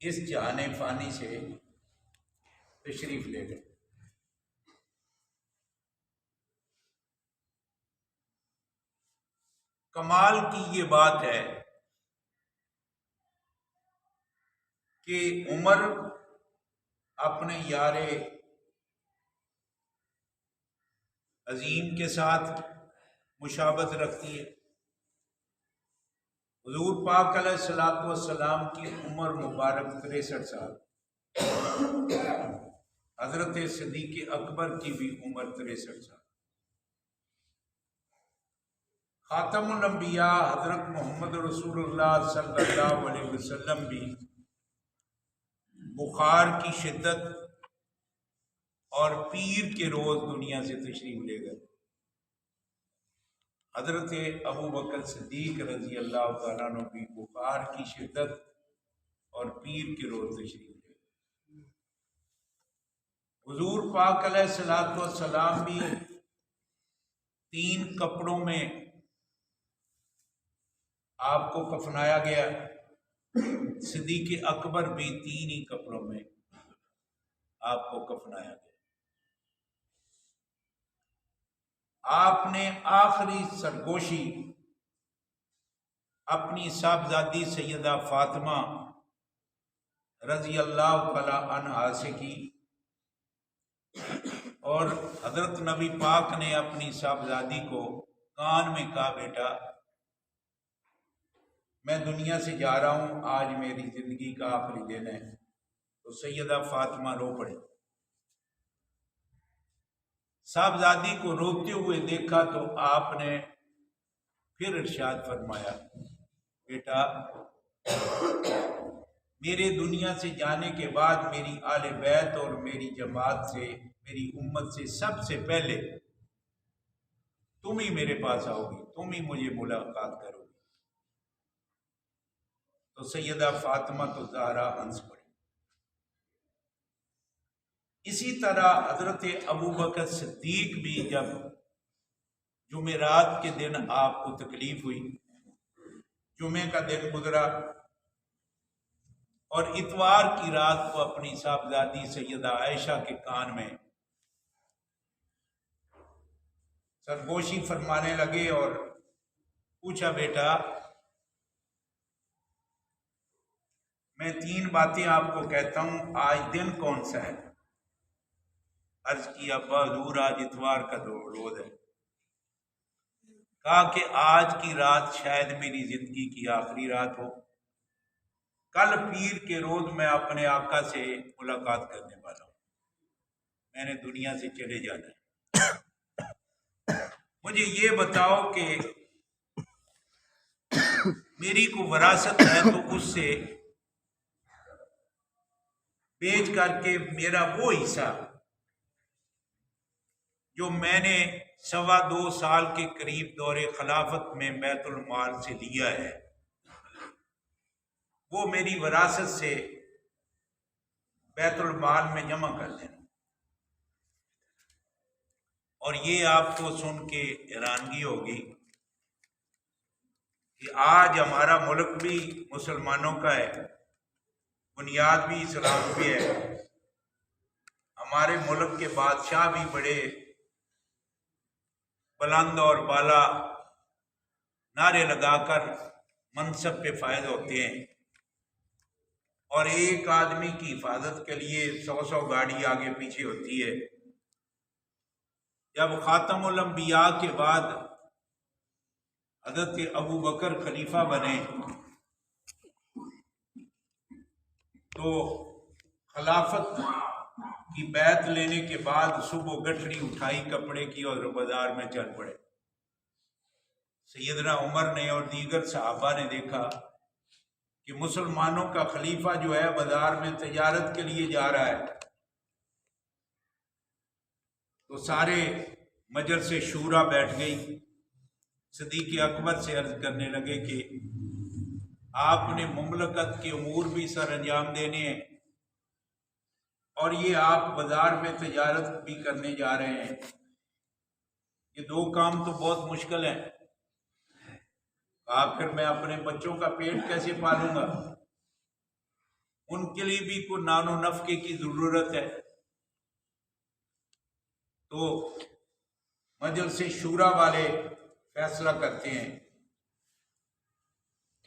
اس جہان فانی سے تشریف لے گئے۔ کمال کی یہ بات ہے کہ عمر اپنے یار عظیم کے ساتھ مشابہت رکھتی ہے۔ حضور پاک علیہ الصلوۃ والسلام کی عمر مبارک 63 سال، حضرت صدیق اکبر کی بھی عمر 63 سال، خاتم الانبیاء حضرت محمد رسول اللہ صلی اللہ علیہ وسلم بھی بخار کی شدت اور پیر کے روز دنیا سے تشریف لے گئے۔ حضرت ابو بکر صدیق رضی اللہ تعالیٰ عنہ بھی بخار کی شدت اور پیر کے روز تشریف لے گئے۔ حضور پاک علیہ الصلوۃ والسلام بھی 3 کپڑوں میں آپ کو کفنایا گیا، صدیق اکبر بھی 3 ہی کپڑوں میں آپ کو کفنایا گیا۔ آپ نے آخری سرگوشی اپنی صاحبزادی سیدہ فاطمہ رضی اللہ تعالی عنہا سے کی، اور حضرت نبی پاک نے اپنی صاحبزادی کو کان میں کہا، بیٹا میں دنیا سے جا رہا ہوں، آج میری زندگی کا آخری دن ہے۔ تو سیدہ فاطمہ رو پڑی۔ صاحبزادی کو روتے ہوئے دیکھا تو آپ نے پھر ارشاد فرمایا، بیٹا میرے دنیا سے جانے کے بعد میری آل بیت اور میری جماعت سے، میری امت سے سب سے پہلے تم ہی میرے پاس آؤ گی، تم ہی مجھے ملاقات کرو گی۔ تو سیدہ فاطمہ تو زہرا ہنس پڑی۔ اسی طرح حضرت ابو بکر صدیق بھی جب جمعرات کے دن آپ کو تکلیف ہوئی، جمعے کا دن گزرا اور اتوار کی رات کو اپنی صاحبزادی سیدہ عائشہ کے کان میں سرگوشی فرمانے لگے اور پوچھا، بیٹا میں 3 باتیں آپ کو کہتا ہوں، آج دن کون سا ہے؟ عرض کیا، ابا حضور آج اتوار کا روز ہے۔ کہا کہ آج کی رات شاید میری زندگی کی آخری رات ہو، کل پیر کے روز میں اپنے آقا سے ملاقات کرنے والا ہوں، میں نے دنیا سے چلے جانا ہے۔ مجھے یہ بتاؤ کہ میری کو وراثت ہے تو اس سے بیچ کر کے میرا وہ حصہ جو میں نے 2.25 سال کے قریب دور خلافت میں بیت المال سے لیا ہے، وہ میری وراثت سے بیت المال میں جمع کر دینا۔ اور یہ آپ کو سن کے حیرانگی ہوگی کہ آج ہمارا ملک بھی مسلمانوں کا ہے، بنیاد بھی اسلام پہ ہے، ہمارے ملک کے بادشاہ بھی بڑے بلند اور بالا نعرے لگا کر منصب پہ فائز ہوتے ہیں، اور ایک آدمی کی حفاظت کے لیے 100 گاڑی آگے پیچھے ہوتی ہے۔ جب خاتم الانبیاء کے بعد حضرت ابو بکر خلیفہ بنے تو خلافت کی بیعت لینے کے بعد صبح گٹھڑی اٹھائی کپڑے کی اور بازار میں چل پڑے۔ سیدنا عمر نے اور دیگر صحابہ نے دیکھا کہ مسلمانوں کا خلیفہ جو ہے بازار میں تجارت کے لیے جا رہا ہے، تو سارے مجلس شورا بیٹھ گئی۔ صدیق اکبر سے عرض کرنے لگے کہ آپ نے مملکت کے امور بھی سر انجام دینے ہیں، اور یہ آپ بازار میں تجارت بھی کرنے جا رہے ہیں، یہ 2 کام تو بہت مشکل ہیں۔ آخر میں اپنے بچوں کا پیٹ کیسے پالوں گا؟ ان کے لیے بھی کوئی نان و نفقے کی ضرورت ہے، تو مجلس شورا والے فیصلہ کرتے ہیں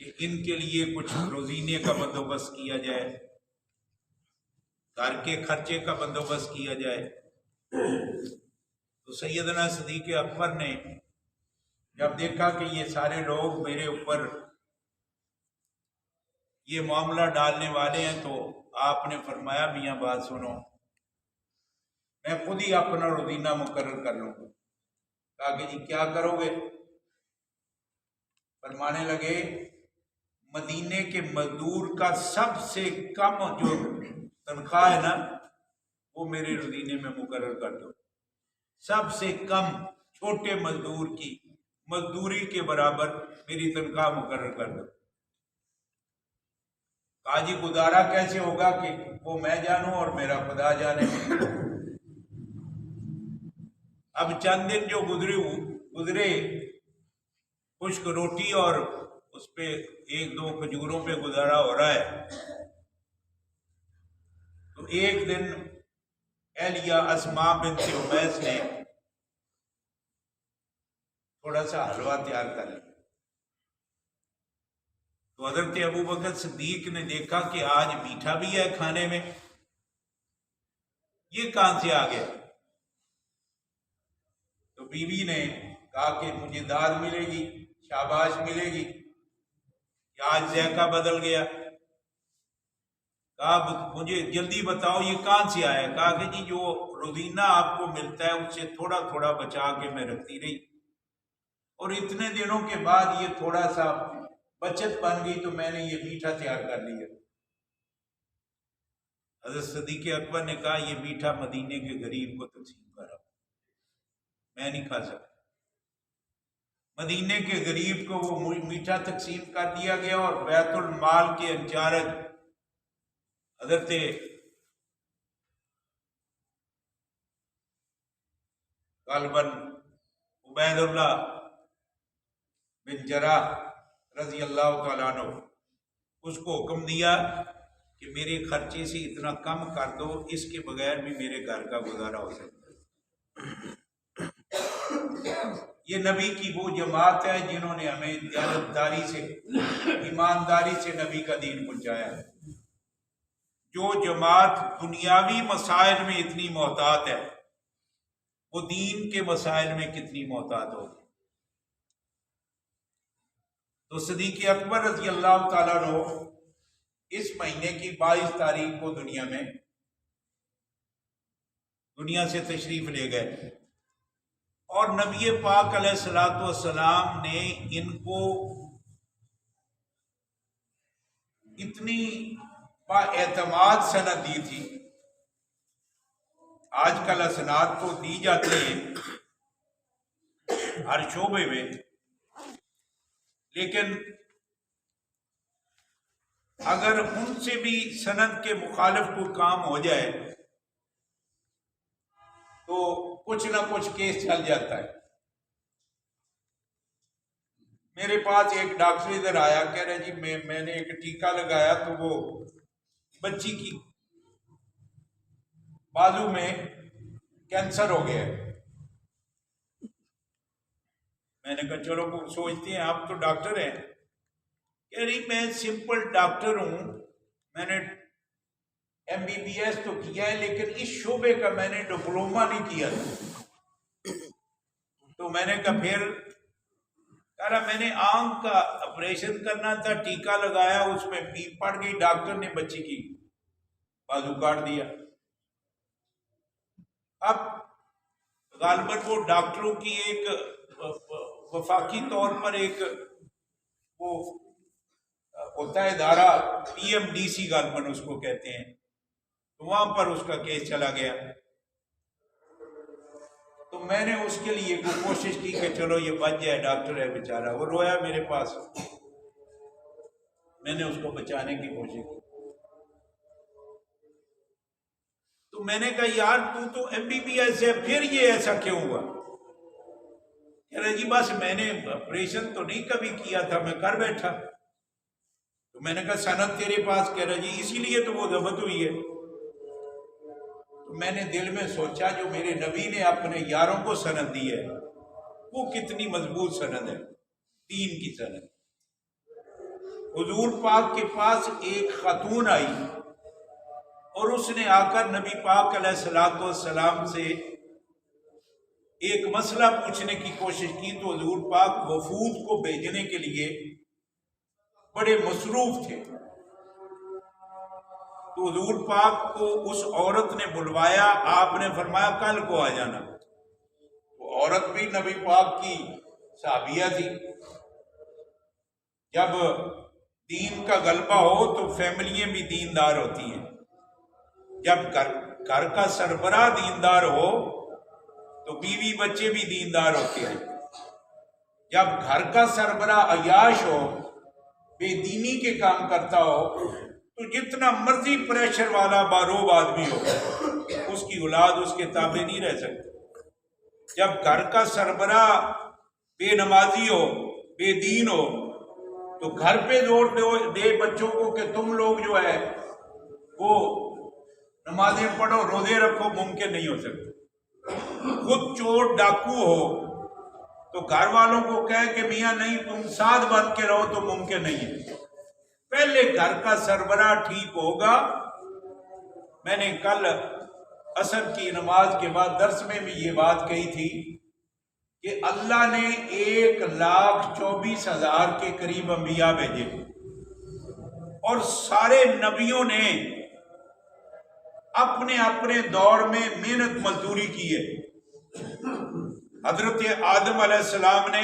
کہ ان کے لیے کچھ روزینے کا بندوبست کیا جائے، گھر کے خرچے کا بندوبست کیا جائے۔ تو سیدنا صدیق اکبر نے جب دیکھا کہ یہ سارے لوگ میرے اوپر یہ معاملہ ڈالنے والے ہیں، تو آپ نے فرمایا میاں بات سنو، میں خود ہی اپنا روزینہ مقرر کر لوں گا۔ کہا کہ جی کیا کرو گے؟ فرمانے لگے مدینے کے مزدور کا سب سے کم جو تنخواہ ہے نا وہ میرے روزینے میں مقرر کر دو، سب سے کم چھوٹے مزدور کی مزدوری کے برابر میری تنخواہ مقرر کر دو۔ کہا جی گزارا کیسے ہوگا؟ کہ وہ میں جانوں اور میرا خدا جانے۔ اب چند دن جو گزرے خشک روٹی اور اس پہ ایک دو کھجوروں پہ گزارا ہو رہا ہے، تو ایک دن اہلیہ اسماء بنت عمیس نے تھوڑا سا حلوہ تیار کر لیا، تو حضرت ابوبکر صدیق نے دیکھا کہ آج میٹھا بھی ہے کھانے میں، یہ کہاں سے آ گیا؟ تو بیوی نے کہا کہ مجھے داد ملے گی، شاباش ملے گی کہ آج ذائقہ بدل گیا۔ کہا مجھے جلدی بتاؤ یہ کہاں سے آیا؟ کہا کہ جی جو روزینہ آپ کو ملتا ہے اس سے تھوڑا تھوڑا بچا کے میں رکھتی رہی، اور اتنے دنوں کے بعد یہ تھوڑا سا بچت بن گئی تو میں نے یہ میٹھا تیار کر لیا۔ حضرت صدیق اکبر نے کہا یہ میٹھا مدینے کے غریب کو تقسیم کرا، میں نہیں کھا سکتا۔ مدینے کے غریب کو وہ میٹھا تقسیم کر دیا گیا، اور بیت المال کے انچارج حضرت غالباً عبید اللہ بن جراح رضی اللہ تعالیٰ عنہ اس کو حکم دیا کہ میرے خرچے سے اتنا کم کر دو، اس کے بغیر بھی میرے گھر کا گزارا ہو سکتا ہے۔ یہ نبی کی وہ جماعت ہے جنہوں نے ہمیں دیانتداری سے، ایمانداری سے نبی کا دین پہنچایا ہے۔ جو جماعت دنیاوی مسائل میں اتنی محتاط ہے وہ دین کے مسائل میں کتنی محتاط ہوگی۔ تو صدیق اکبر رضی اللہ تعالیٰ عنہ اس مہینے کی 22 تاریخ کو دنیا سے تشریف لے گئے، اور نبی پاک علیہ الصلوۃ والسلام نے ان کو اتنی با اعتماد سند دی تھی۔ آج کل اسناد تو دی جاتی ہیں ہر شعبے میں، لیکن اگر ان سے بھی سند کے مخالف کوئی کام ہو جائے تو کچھ نہ کچھ کیس چل جاتا ہے۔ میرے پاس ایک ڈاکٹر ادھر آیا، کہہ رہے جی میں نے ایک ٹیکہ لگایا تو وہ بچی کی بازو میں کینسر ہو گیا ہے۔ میں نے کہا چلو سوچتے ہیں، آپ تو ڈاکٹر ہیں۔ کہہ رہی میں سمپل ڈاکٹر ہوں، میں نے MBBS تو کیا ہے لیکن اس شعبے کا میں نے ڈپلومہ نہیں کیا تھا۔ تو میں نے کہا پھر؟ کہہ رہا میں نے آنکھ کا آپریشن کرنا تھا، ٹیکہ لگایا، اس میں پیپ پڑ گئی، ڈاکٹر نے بچی کی بازو کاٹ دیا۔ اب غالباً وہ ڈاکٹروں کی ایک وفاقی طور پر ایک وہ ہوتا ہے ادارہ، PMDC غالباً اس کو کہتے ہیں، تو وہاں پر اس کا کیس چلا گیا۔ تو میں نے اس کے لیے کوشش کی کہ چلو یہ بچ جائے، ڈاکٹر ہے بیچارہ، وہ رویا میرے پاس، میں نے اس کو بچانے کی کوشش کی۔ تو میں نے کہا یار تو MBBS ہے، پھر یہ ایسا کیوں ہوا؟ کہہ رہے جی بس میں نے آپریشن تو نہیں کبھی کیا تھا، میں کر بیٹھا، تو میں نے کہا سند تیرے پاس؟ کہہ رہا جی اسی لیے تو وہ ضبط ہوئی ہے۔ تو میں نے دل میں سوچا جو میرے نبی نے اپنے یاروں کو سند دی ہے وہ کتنی مضبوط سند ہے، دین کی سند۔ حضور پاک کے پاس ایک خاتون آئی اور اس نے آ کر نبی پاک علیہ الصلوۃ والسلام سے ایک مسئلہ پوچھنے کی کوشش کی، تو حضور پاک وفود کو بھیجنے کے لیے بڑے مصروف تھے، تو حضور پاک کو اس عورت نے بلوایا، آپ نے فرمایا کل کو آ جانا۔ وہ عورت بھی نبی پاک کی صحابیہ تھی۔ جب دین کا غلبہ ہو تو فیملیاں بھی دیندار ہوتی ہیں، جب گھر کا سربراہ دیندار ہو تو بیوی بچے بھی دیندار ہوتے ہیں، جب گھر کا سربراہ عیاش ہو، بے دینی کے کام کرتا ہو، تو جتنا مرضی پریشر والا باروب آدمی ہو اس کی اولاد اس کے تابع نہیں رہ سکتی۔ جب گھر کا سربراہ بے نمازی ہو، بے دین ہو، تو گھر پہ زور دے بچوں کو کہ تم لوگ جو ہے وہ نمازیں پڑھو، روزے رکھو، ممکن نہیں ہو سکتا۔ خود چور ڈاکو ہو تو گھر والوں کو کہے کہ میاں نہیں تم ساتھ بن کے رہو، تو ممکن نہیں ہے۔ پہلے گھر کا سربراہ ٹھیک ہوگا۔ میں نے کل عصر کی نماز کے بعد درس میں بھی یہ بات کہی تھی کہ اللہ نے 1,24,000 کے قریب انبیاء بھیجے اور سارے نبیوں نے اپنے اپنے دور میں محنت مزدوری کی ہے۔ حضرت آدم علیہ السلام نے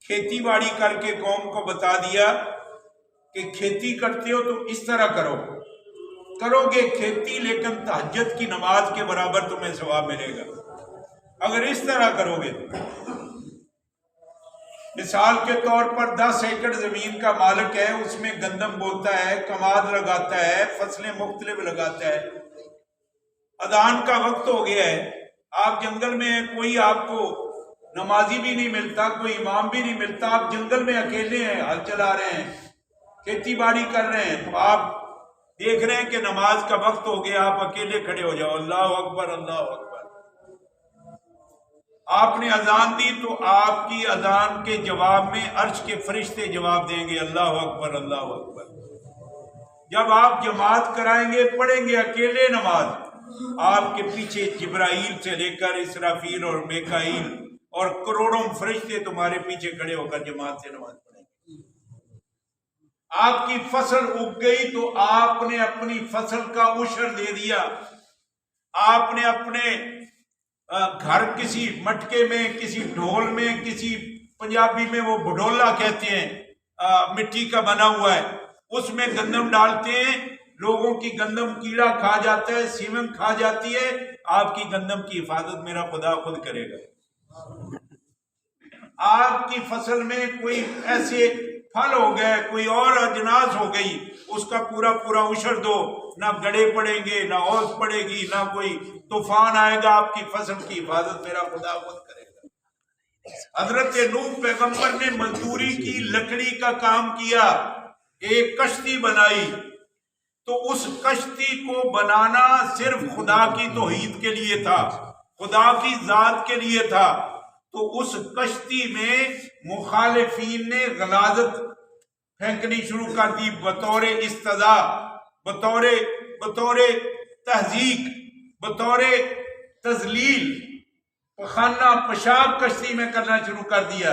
کھیتی باڑی کر کے قوم کو بتا دیا کہ کھیتی کرتے ہو تو اس طرح کرو گے کھیتی، لیکن تہجد کی نماز کے برابر تمہیں ثواب ملے گا اگر اس طرح کرو گے تو۔ مثال کے طور پر 10 ایکڑ زمین کا مالک ہے، اس میں گندم بوتا ہے، کماد لگاتا ہے، فصلیں مختلف لگاتا ہے، اذان کا وقت ہو گیا ہے، آپ جنگل میں ہیں، کوئی آپ کو نمازی بھی نہیں ملتا، کوئی امام بھی نہیں ملتا، آپ جنگل میں اکیلے ہیں، ہل چلا رہے ہیں، کھیتی باڑی کر رہے ہیں، تو آپ دیکھ رہے ہیں کہ نماز کا وقت ہو گیا، آپ اکیلے کھڑے ہو جاؤ، اللہ اکبر اللہ اکبر۔ آپ نے اذان دی تو آپ کی اذان کے جواب میں عرش کے فرشتے جواب دیں گے، اللہ اکبر اللہ اکبر۔ جب آپ جماعت کرائیں گے، پڑھیں گے اکیلے نماز، آپ کے پیچھے جبرائیل سے لے کر اسرافیل اور میکائیل اور کروڑوں فرشتے تمہارے پیچھے کھڑے ہو کر جماعت سے نماز پڑھیں گے۔ آپ کی فصل اگ گئی تو آپ نے اپنی فصل کا عشر دے دیا، آپ نے اپنے گھر کسی مٹکے میں، کسی ڈھول میں، کسی پنجابی میں وہ بڈولا کہتے ہیں، مٹی کا بنا ہوا ہے، اس میں گندم ڈالتے ہیں، لوگوں کی گندم کیڑا کھا جاتا ہے، سیمن کھا جاتی ہے، آپ کی گندم کی حفاظت میرا خدا خود کرے گا۔ آپ کی فصل میں کوئی ایسے پھل ہو گئے، کوئی اور اجناس ہو گئی، اس کا پورا عشر دو، نہ گڑے پڑیں گے، نہ اوس پڑے گی، نہ کوئی طوفان آئے گا، آپ کی فصل کی حفاظت میرا خدا خود کرے گا۔ حضرت نوح پیغمبر نے مزدوری کی، لکڑی کا کام کیا، ایک کشتی بنائی، تو اس کشتی کو بنانا صرف خدا کی توحید کے لیے تھا، خدا کی ذات کے لیے تھا، تو اس کشتی میں مخالفین نے غلاظت پھینکنی شروع کر دی بطور استضاء، بطور تہذیب، بطور تذلیل، خانہ پیشاب کشتی میں کرنا شروع کر دیا۔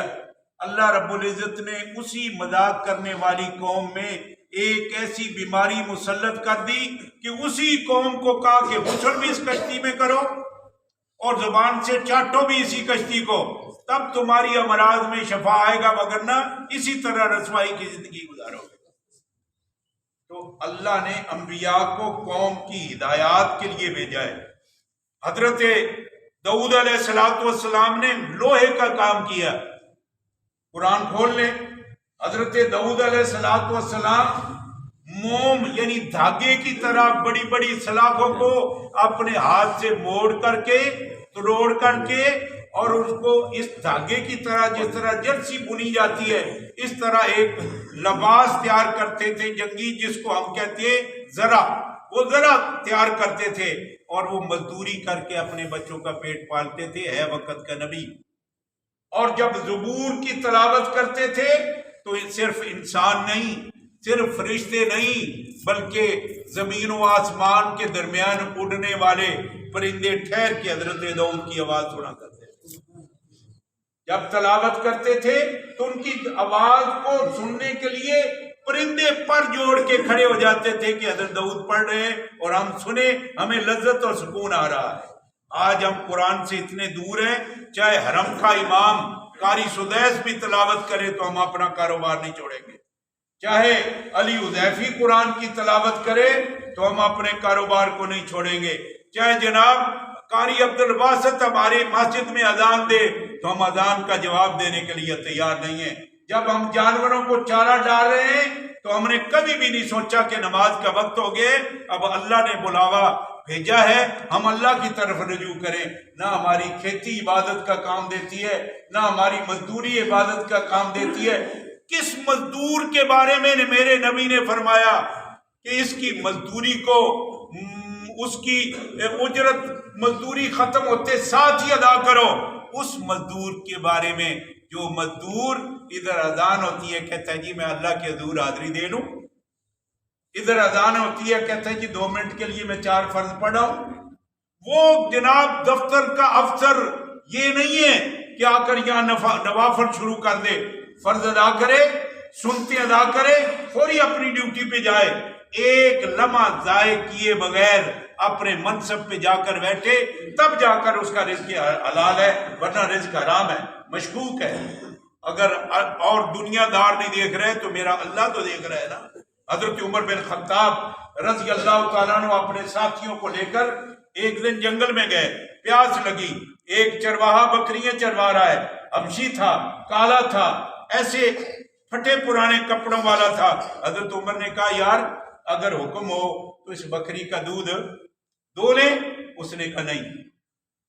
اللہ رب العزت نے اسی مذاق کرنے والی قوم میں ایک ایسی بیماری مسلط کر دی کہ اسی قوم کو کہا کہ غسل بھی اس کشتی میں کرو اور زبان سے چاٹو بھی اسی کشتی کو، تب تمہاری امراض میں شفا آئے گا، وگرنہ اسی طرح رسوائی کی زندگی گزارو گے۔ تو اللہ نے انبیاء کو قوم کی ہدایات کے لیے بھیجا ہے۔ حضرت داؤد علیہ السلام نے لوہے کا کام کیا، قرآن کھول لیں، حضرت داؤد علیہ السلام موم یعنی دھاگے کی طرح بڑی بڑی سلاخوں کو اپنے ہاتھ سے موڑ کر کے، توڑ کر کے اور اس کو اس دھاگے کی طرح جس طرح جرسی بنی جاتی ہے اس طرح ایک لباس تیار کرتے تھے جنگی، جس کو ہم کہتے ہیں ذرا، وہ ذرا تیار کرتے تھے اور وہ مزدوری کر کے اپنے بچوں کا پیٹ پالتے تھے، ہے وقت کا نبی۔ اور جب زبور کی تلاوت کرتے تھے تو صرف انسان نہیں، صرف فرشتے نہیں، بلکہ زمین و آسمان کے درمیان اڑنے والے پرندے ٹھہر کے حضرت داؤد کی آواز سنا کرتے تھے۔ جب تلاوت کرتے تھے تو ان کی آواز کو سننے کے لیے پرندے پر جوڑ کے کھڑے ہو جاتے تھے کہ حضرت داؤد پڑھ رہے ہیں اور ہم سنیں، ہمیں لذت اور سکون آ رہا ہے۔ آج ہم قرآن سے اتنے دور ہیں، چاہے حرم کا امام قاری سدیس بھی تلاوت کرے تو ہم اپنا کاروبار نہیں چھوڑیں گے، چاہے علی حذیفی قرآن کی تلاوت کرے تو ہم اپنے کاروبار کو نہیں چھوڑیں گے، چاہے جناب قاری عبد الباسط ہماری مسجد میں اذان دے تو ہم اذان کا جواب دینے کے لیے تیار نہیں ہیں۔ جب ہم جانوروں کو چارہ ڈال رہے ہیں تو ہم نے کبھی بھی نہیں سوچا کہ نماز کا وقت ہو گئے، اب اللہ نے بلاوا بھیجا ہے، ہم اللہ کی طرف رجوع کریں۔ نہ ہماری کھیتی عبادت کا کام دیتی ہے، نہ ہماری مزدوری عبادت کا کام دیتی ہے۔ کس مزدور کے بارے میں میرے نبی نے فرمایا کہ اس کی مزدوری کو اس کی اجرت مزدوری ختم ہوتے ساتھ ہی ادا کرو؟ اس مزدور کے بارے میں جو مزدور ادھر اذان ہوتی ہے کہتا ہے جی میں اللہ کے حضور حاضری دے لوں، ادھر اذان ہوتی ہے کہتا ہے جی 2 منٹ کے لیے میں 4 فرض پڑھا ہوں۔ وہ جناب دفتر کا افسر یہ نہیں ہے کہ آ کر یہاں نوافل شروع کر دے، فرض ادا کرے، سنتے ادا کرے، فوری اپنی ڈیوٹی پہ جائے، ایک لمحہ ضائع کیے بغیر اپنے منصب پہ جا کر بیٹھے، تب جا کر اس کا رزق حلال ہے، ورنہ رزق حرام ہے، مشکوک ہے۔ اگر اور دنیا دار نہیں دیکھ رہے تو میرا اللہ تو دیکھ رہا ہے نا۔ حضرت عمر بن خطاب رضی اللہ تعالیٰ عنہ اپنے ساتھیوں کو لے کر ایک دن جنگل میں گئے، پیاس لگی، ایک چرواہا بکریاں چروا رہا ہے، حبشی تھا، کالا تھا، ایسے پھٹے پرانے کپڑوں والا تھا۔ حضرت عمر نے کہا یار اگر حکم ہو تو اس بکری کا دودھ دو لیں؟ اس نے کہا نہیں۔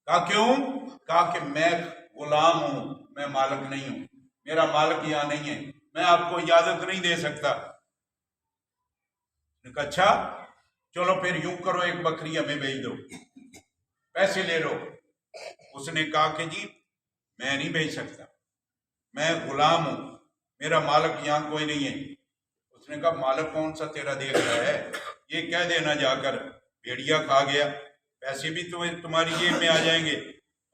کہا کیوں؟ کہا کہ میں غلام ہوں، میں مالک نہیں ہوں، میرا مالک یہاں نہیں ہے، میں آپ کو اجازت نہیں دے سکتا۔ نے کہا اچھا چلو پھر یوں کرو، ایک بکری ہمیں بھیج دو، پیسے لے لو۔ اس نے کہا کہ جی میں نہیں بھیج سکتا، میں غلام ہوں، میرا مالک یہاں کوئی نہیں ہے۔ اس نے کہا مالک کون سا تیرا دیکھ رہا ہے، یہ کہہ دینا جا کر بھیڑیا کھا گیا، پیسے بھی تمہاری جیب میں آ جائیں گے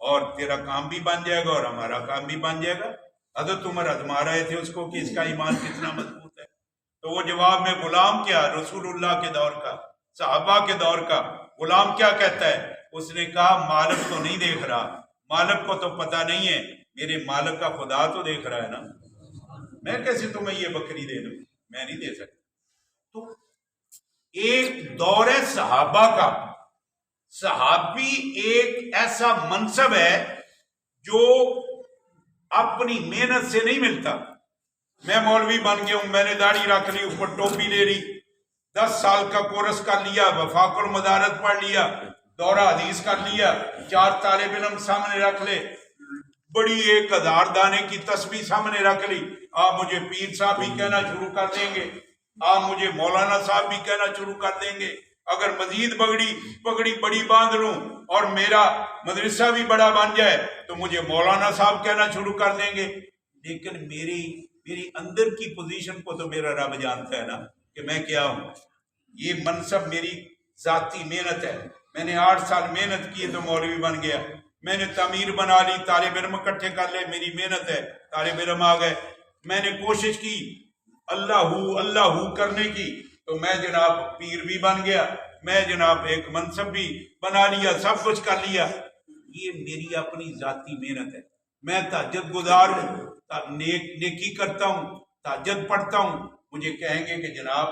اور تیرا کام بھی بن جائے گا اور ہمارا کام بھی بن جائے گا۔ حضرت عمر آزما رہے تھے اس کو کہ اس کا ایمان کتنا مضبوط ہے، تو وہ جواب میں غلام کیا، رسول اللہ کے دور کا، صحابہ کے دور کا غلام کیا کہتا ہے؟ اس نے کہا مالک تو نہیں دیکھ رہا، مالک کو تو پتہ نہیں ہے، میرے مالک کا خدا تو دیکھ رہا ہے نا، میں کیسے تمہیں یہ بکری دے دوں، میں نہیں دے سکتا۔ تو ایک دور ہے صحابہ کا، صحابی ایک ایسا منصب ہے جو اپنی محنت سے نہیں ملتا۔ میں مولوی بن گیا ہوں، میں نے داڑھی رکھ لی، اوپر ٹوپی لے لی، 10 سال کا کورس کر لیا، وفاق المدارت پڑھ لیا، دورہ حدیث کر لیا، 4 طالب علم سامنے رکھ لے، بڑی 1000 دانے کی تسبیح سامنے رکھ لی، آپ مجھے پیر صاحب بھی کہنا شروع کر دیں گے، آپ مجھے مولانا صاحب بھی کہنا شروع کر دیں گے، اگر مزید پگڑی بڑی باندھ لوں اور میرا مدرسہ بھی بڑا بن جائے تو مجھے مولانا صاحب کہنا شروع کر دیں گے۔ لیکن میری اندر کی پوزیشن کو تو میرا رب جانتا ہے نا کہ میں کیا ہوں۔ یہ منصب میری ذاتی محنت ہے، میں نے 8 سال محنت کی تو مولوی بن گیا، میں نے تعمیر بنا لی، طالب علم اکٹھے کر لے، میری محنت ہے، طالب علم آ گئے، میں نے کوشش کی اللہ ہو کرنے کی تو میں جناب پیر بھی بن گیا، میں جناب ایک منصب بھی بنا لیا، سب کچھ کر لیا۔ یہ میری اپنی ذاتی محنت ہے۔ میں تہجد گزار ہوں، نیکی کرتا ہوں، تہجد پڑھتا ہوں، مجھے کہیں گے کہ جناب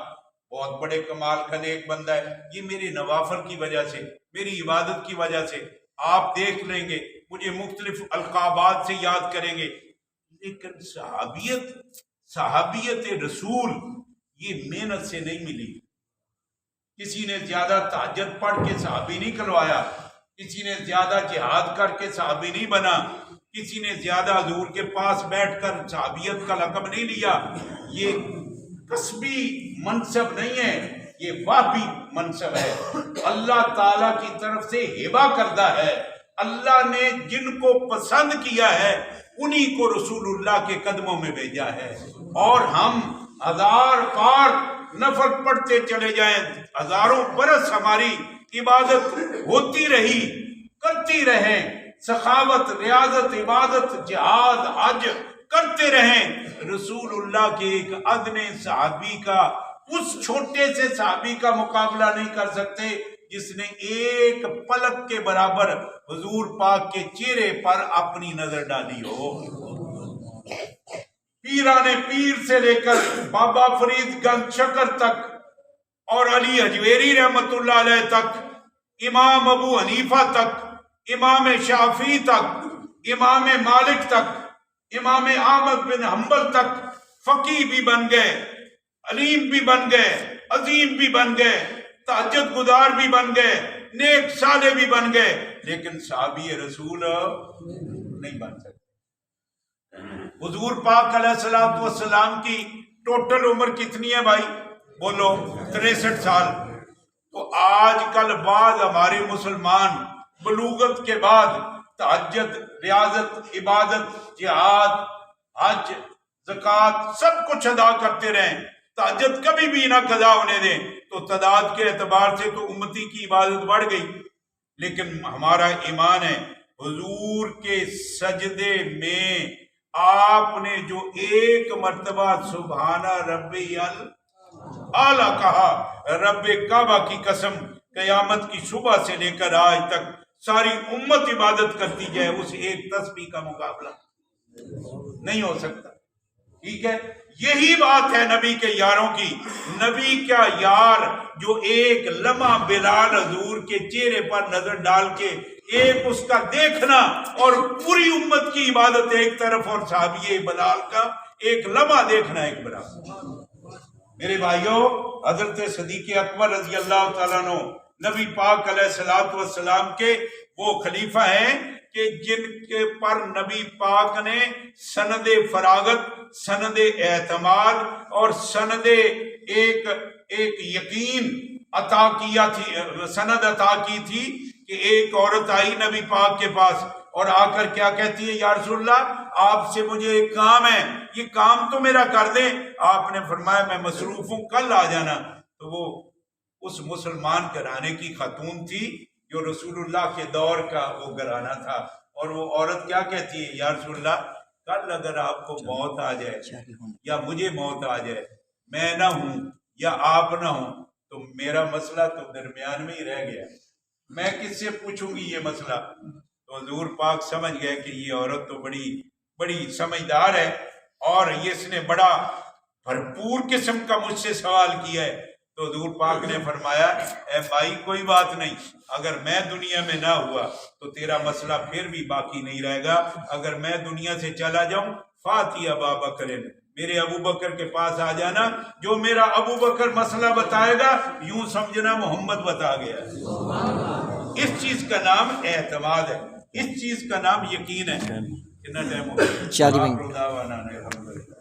بہت بڑے کمال کا نیک بندہ ہے، یہ میری نوافل کی وجہ سے، میری عبادت کی وجہ سے۔ آپ دیکھ لیں گے مجھے مختلف القابات سے یاد کریں گے، لیکن صحابیت رسول یہ محنت سے نہیں ملی۔ کسی نے زیادہ تہجد پڑھ کے صحابی نہیں کھلوایا، کسی نے زیادہ جہاد کر کے صحابی نہیں بنا، کسی نے زیادہ حضور کے پاس بیٹھ کر صحابیت کا لقب نہیں لیا. یہ کسبی منصب نہیں ہے، یہ واہبی منصب ہے، اللہ تعالیٰ کی طرف سے ہبہ کردہ ہے. اللہ نے جن کو پسند کیا ہے انہی کو رسول اللہ کے قدموں میں بھیجا ہے. اور ہم ہزار بار نفل پڑھتے چلے جائیں، ہزاروں برس ہماری عبادت ہوتی رہی، کرتی رہیں، سخاوت، ریاضت، عبادت، جہاد، حج کرتے رہیں، رسول اللہ کے ایک ادنے صحابی کا، اس چھوٹے سے صحابی کا مقابلہ نہیں کر سکتے جس نے ایک پلک کے برابر حضور پاک کے چہرے پر اپنی نظر ڈالی ہو. پیرانے پیر سے لے کر بابا فرید گنج شکر تک اور علی حجویری رحمت اللہ علیہ تک، امام ابو حنیفہ تک، امام شافعی تک، امام مالک تک، امام احمد بن حنبل تک فقیہ بھی بن گئے، علیم بھی بن گئے، عظیم بھی بن گئے، تہجد گزار بھی بن گئے، نیک صالح بھی بن گئے، لیکن صحابی رسول نہیں بن سکتے. حضور پاک علیہ الصلوۃ والسلام کی ٹوٹل عمر کتنی ہے بھائی؟ بولو. 63 سال. تو آج کل بعض ہمارے مسلمان بلوغت کے بعد تہجد، ریاضت، عبادت، جہاد، حج، زکوٰۃ سب کچھ ادا کرتے رہیں، تہجد کبھی بھی نہ قضا ہونے دیں، تو تعداد کے اعتبار سے تو امتی کی عبادت بڑھ گئی. لیکن ہمارا ایمان ہے حضور کے سجدے میں آپ نے جو ایک مرتبہ سبحان ربی اعلیٰ کہا، رب کعبہ کی قسم قیامت کی صبح سے لے کر آج تک ساری امت عبادت کرتی جائے، اس ایک تسبیح کا مقابلہ نہیں ہو سکتا. ٹھیک ہے، یہی بات ہے نبی کے یاروں کی. نبی کا یار جو ایک لمحہ بلال حضور کے چہرے پر نظر ڈال کے ایک اس کا دیکھنا اور پوری امت کی عبادت ایک طرف اور صحابی بلال کا ایک لمحہ دیکھنا ایک برابر. میرے بھائیوں، حضرت صدیق اکبر رضی اللہ تعالیٰ عنہ نبی پاک علیہ الصلوۃ والسلام کے وہ خلیفہ ہیں کہ جن کے پر نبی پاک نے سند فراغت، سند اعتماد اور سند ایک یقین عطا کیا تھی، سند عطا کی تھی کہ ایک عورت آئی نبی پاک کے پاس اور آ کر کیا کہتی ہے، یا رسول اللہ آپ سے مجھے ایک کام ہے، یہ کام تو میرا کر دیں. آپ نے فرمایا میں مصروف ہوں، کل آ جانا. تو وہ اس مسلمان گھرانے کی خاتون تھی جو رسول اللہ کے دور کا وہ گھرانہ تھا، اور وہ عورت کیا کہتی ہے، یا رسول اللہ کل اگر آپ کو موت آ جائے یا مجھے موت آ جائے، میں نہ ہوں یا آپ نہ ہوں، تو میرا مسئلہ تو درمیان میں ہی رہ گیا، میں کس سے پوچھوں گی یہ مسئلہ. تو حضور پاک سمجھ گئے کہ یہ عورت تو بڑی سمجھدار ہے اور یہ اس نے بڑا بھرپور قسم کا مجھ سے سوال کیا ہے. تو حضور پاک نے فرمایا، اے بھائی کوئی بات نہیں، اگر میں دنیا میں نہ ہوا تو تیرا مسئلہ پھر بھی باقی نہیں رہے گا. اگر میں دنیا سے چلا جاؤں، فاتی ابا بکر، میرے ابو بکر کے پاس آ جانا، جو میرا ابو بکر مسئلہ بتائے گا یوں سمجھنا محمد بتا گیا. اس چیز کا نام اعتماد ہے، اس چیز کا نام یقین ہے. کتنا ٹائم ہو گیا؟